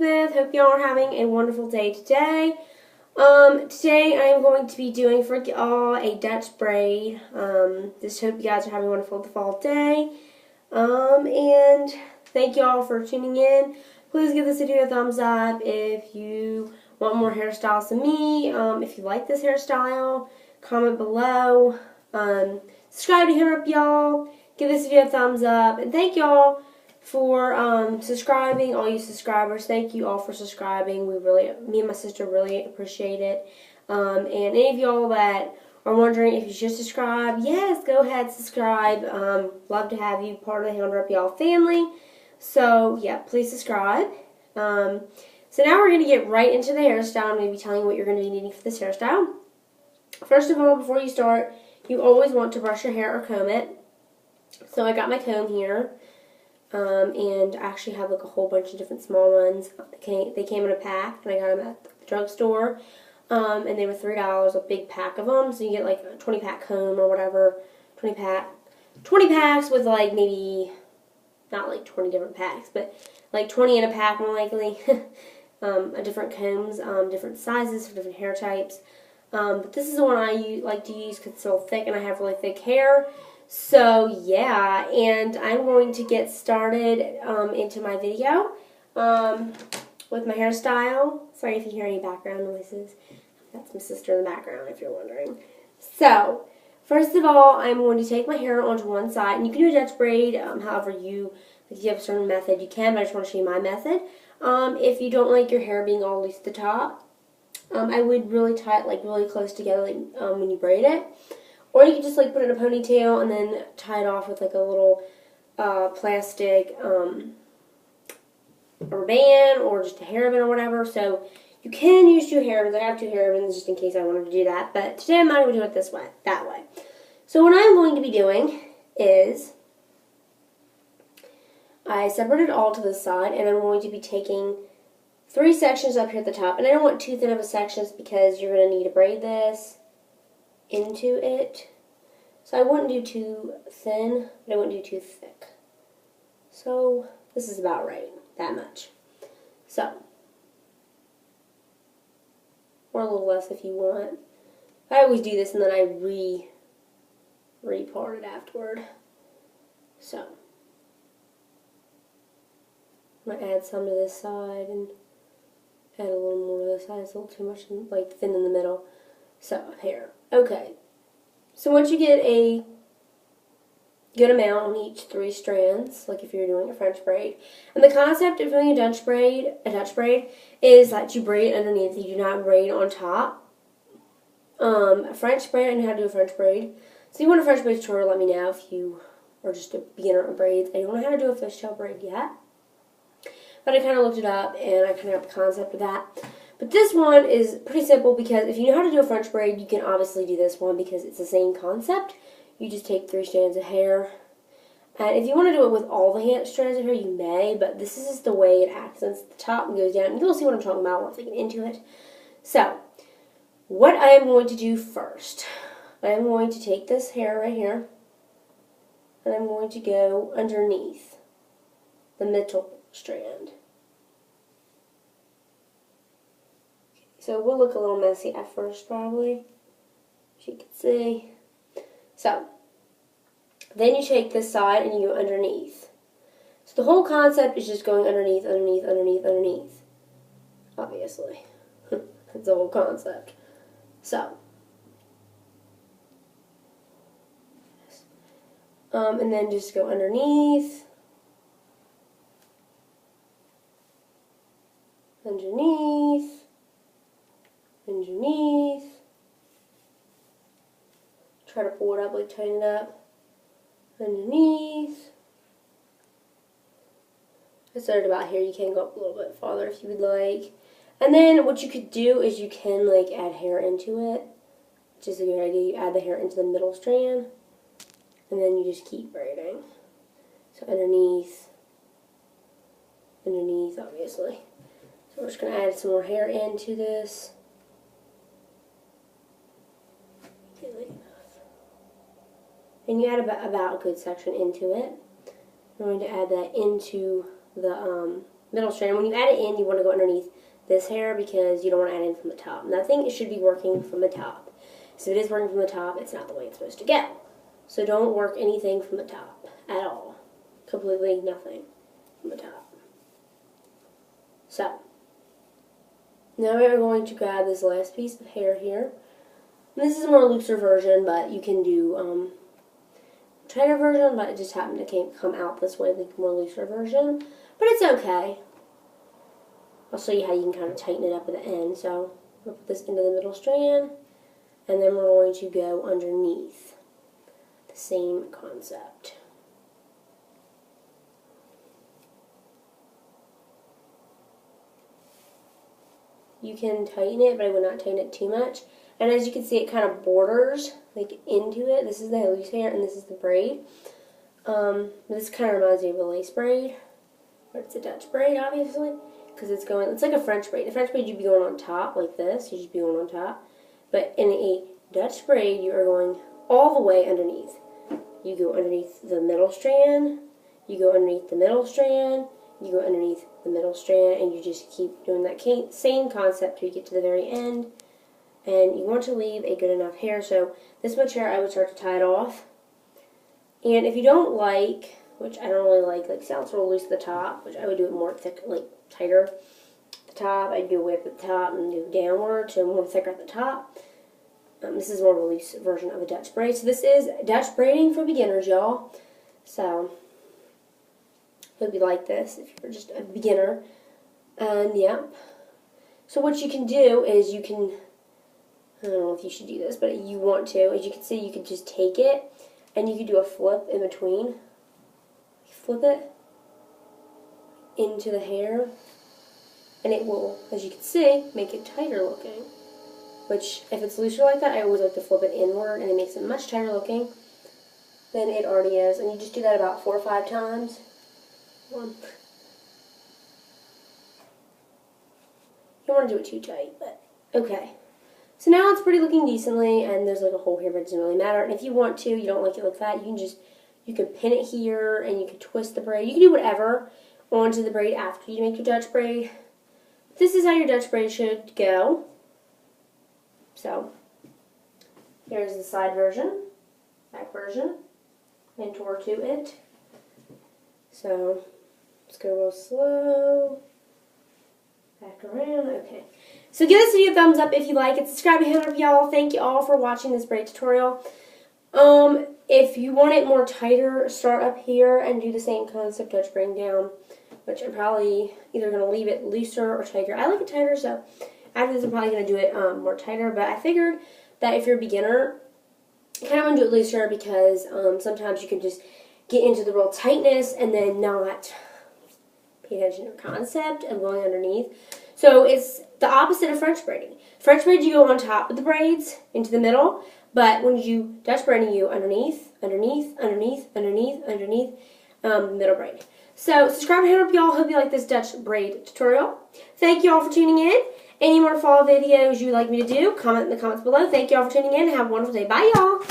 with. Hope y'all are having a wonderful day today. Today I am going to be doing for y'all a Dutch braid. Just hope you guys are having a wonderful fall day. And thank y'all for tuning in. Please give this video a thumbs up if you want more hairstyles than me. If you like this hairstyle, comment below. Subscribe to Hair Up, y'all. Give this video a thumbs up. And thank y'all for subscribing, all you subscribers. Thank you all for subscribing. Me and my sister really appreciate it. And any of y'all that are wondering if you should subscribe, yes, go ahead, subscribe. Love to have you part of the Hair Up y'all family. So yeah, please subscribe. So now we're going to get right into the hairstyle. I'm going to be telling you what you're going to be needing for this hairstyle. First of all, before you start, you always want to brush your hair or comb it. So I got my comb here. And I actually have like a whole bunch of different small ones. They came in a pack, and I got them at the drugstore. And they were $3, a big pack of them. So you get like a 20-pack comb or whatever. 20 packs with like maybe, not like 20 different packs, but like 20 in a pack more likely. Different combs, different sizes for different hair types. But this is the one I like to use because it's so thick and I have really thick hair. So yeah, and I'm going to get started into my video with my hairstyle. Sorry if you hear any background noises. That's my sister in the background if you're wondering. So, first of all, I'm going to take my hair onto one side, and you can do a Dutch braid however if you have a certain method you can, but I just want to show you my method. If you don't like your hair being all loose at the top, I would really tie it like really close together like, when you braid it. Or you can just like put it in a ponytail and then tie it off with like a little plastic rubber band or just a hairband or whatever. So you can use 2 hairbands. I have 2 hairbands just in case I wanted to do that. But today I'm not going to do it this way, that way. So what I'm going to be doing is I separated it all to the side, and I'm going to be taking 3 sections up here at the top. And I don't want too thin of a sections because you're going to need to braid this into it. So I wouldn't do too thin, but I wouldn't do too thick. So this is about right, that much. So, or a little less if you want. I always do this and then I re-part it afterward. So, I'm going to add some to this side and add a little more to this side. It's a little too much, like thin in the middle. So, here. Okay. So once you get a good amount on each 3 strands, like if you're doing a French braid, and the concept of doing a Dutch braid is that you braid underneath, you do not braid on top. A French braid, I know how to do a French braid. So if you want a French braid tutorial, let me know if you are just a beginner on braids. I don't know how to do a fishtail braid yet, but I kind of looked it up and I kind of got the concept of that. But this one is pretty simple because if you know how to do a French braid, you can obviously do this one because it's the same concept. You just take 3 strands of hair. And if you want to do it with all the strands of hair, you may, but this is just the way it accents the top and goes down. And you'll see what I'm talking about once I get into it. So, what I am going to do first, I am going to take this hair right here, and I'm going to go underneath the middle strand. So it will look a little messy at first probably, as you can see. So, then you take this side and you go underneath. So the whole concept is just going underneath, underneath, underneath, underneath. Obviously. That's the whole concept. So. And then just go underneath. Underneath. Underneath. Try to pull it up, like tighten it up. Underneath. I started about here. You can go up a little bit farther if you would like. And then what you could do is you can like add hair into it. Just a good idea. You add the hair into the middle strand. And then you just keep braiding. So underneath. Underneath, obviously. So we're just going to add some more hair into this. And you add about a good section into it. I'm going to add that into the middle strand. When you add it in, you want to go underneath this hair because you don't want to add it in from the top. Nothing, it should be working from the top. So if it is working from the top, it's not the way it's supposed to go. So don't work anything from the top at all. Completely nothing from the top. So, now we're going to grab this last piece of hair here. And this is a more looser version, but you can do tighter version, but it just happened to come out this way, the more looser version. But it's okay. I'll show you how you can kind of tighten it up at the end. So, we'll put this into the middle strand, and then we're going to go underneath. The same concept. You can tighten it, but I would not tighten it too much. And as you can see, it kind of borders like into it. This is the loose hair, and this is the braid. This kind of reminds me of a lace braid, but it's a Dutch braid, obviously, because it's like a French braid. The French braid, you'd be going on top like this. You'd just be going on top. But in a Dutch braid, you are going all the way underneath. You go underneath the middle strand. You go underneath the middle strand. You go underneath the middle strand, and you just keep doing that same concept till you get to the very end. And you want to leave a good enough hair. So this much hair, I would start to tie it off. And if you don't like, which I don't really like sounds real loose at the top, which I would do it more thick, like tighter at the top. I'd go way up at the top and do downward, so more thicker at the top. This is more of a loose version of a Dutch braid. So this is Dutch braiding for beginners, y'all. So hope you like this if you're just a beginner. And yeah. So what you can do is you can, I don't know if you should do this, but you want to, as you can see, you can just take it and you can do a flip in between. Flip it into the hair, and it will, as you can see, make it tighter looking. Which, if it's looser like that, I always like to flip it inward, and it makes it much tighter looking than it already is. And you just do that about 4 or 5 times. You don't want to do it too tight, but okay. So now it's pretty looking decently, and there's like a hole here, but it doesn't really matter. And if you want to, you don't like it like that, you can pin it here, and you can twist the braid. You can do whatever onto the braid after you make your Dutch braid. This is how your Dutch braid should go. So, here's the side version, back version, mentor to it. So, let's go real slow, back around, okay. So give this video a thumbs up if you like it, subscribe and hit up, y'all. Thank you all for watching this braid tutorial. If you want it more tighter, start up here and do the same concept, Dutch braiding down, which I'm probably either going to leave it looser or tighter. I like it tighter, so after this I'm probably going to do it more tighter, but I figured that if you're a beginner, you kind of want to do it looser because sometimes you can just get into the real tightness and then not pay attention to the concept of going underneath. So it's the opposite of French braiding. French braid, you go on top of the braids into the middle, but when you Dutch braiding, you underneath, underneath, underneath, underneath, underneath, middle braid. So subscribe and hit up, y'all. Hope you like this Dutch braid tutorial. Thank you all for tuning in. Any more fall videos you'd like me to do, comment in the comments below. Thank you all for tuning in. Have a wonderful day. Bye, y'all.